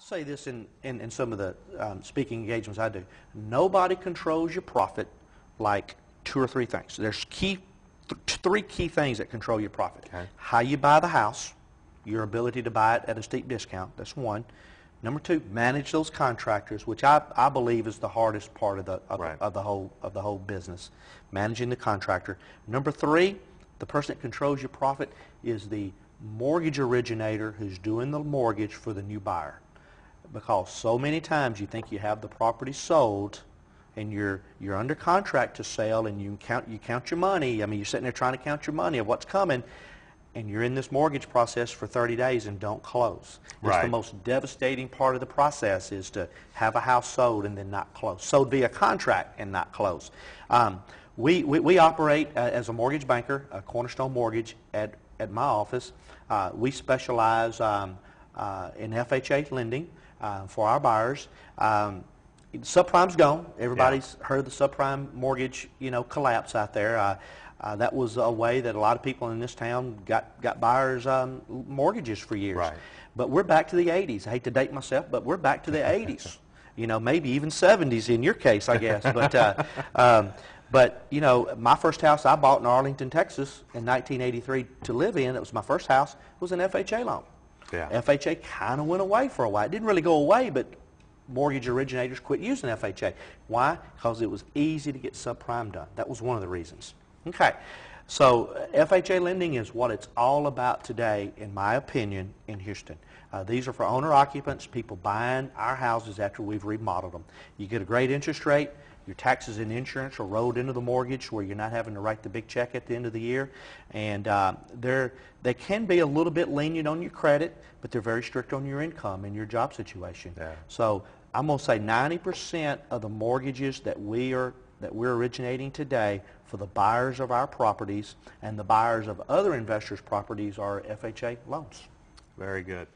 say this in some of the speaking engagements I do. Nobody controls your profit like two or three things. There's three key things that control your profit. Okay. How you buy the house, your ability to buy it at a steep discount. That's one. Number two, manage those contractors, which I believe is the hardest part of the whole business, managing the contractor. Number three, the person that controls your profit is the mortgage originator who's doing the mortgage for the new buyer. Because so many times you think you have the property sold and you're under contract to sell and you count your money. I mean, you're sitting there trying to count your money of what's coming, and you're in this mortgage process for 30 days and don't close. It's the most devastating part of the process, is to have a house sold and then not close. Sold via contract and not close. We operate as a mortgage banker, a Cornerstone Mortgage, at my office. We specialize in FHA lending for our buyers. Subprime's gone. Everybody's heard of the subprime mortgage, collapse out there. That was a way that a lot of people in this town got buyers mortgages for years. Right. But we're back to the 80s. I hate to date myself, but we're back to the 80s. Maybe even 70s in your case, I guess. But my first house I bought in Arlington, Texas in 1983 to live in, it was my first house, was an FHA loan. Yeah. FHA kind of went away for a while. It didn't really go away, but mortgage originators quit using FHA. Why? Because it was easy to get subprime done. That was one of the reasons. Okay, so FHA lending is what it's all about today, in my opinion, in Houston. These are for owner-occupants, people buying our houses after we've remodeled them. You get a great interest rate. Your taxes and insurance are rolled into the mortgage where you're not having to write the big check at the end of the year. And they can be a little bit lenient on your credit, but they're very strict on your income and your job situation. Yeah. So I'm going to say 90% of the mortgages that we're originating today for the buyers of our properties and the buyers of other investors' properties are FHA loans. Very good.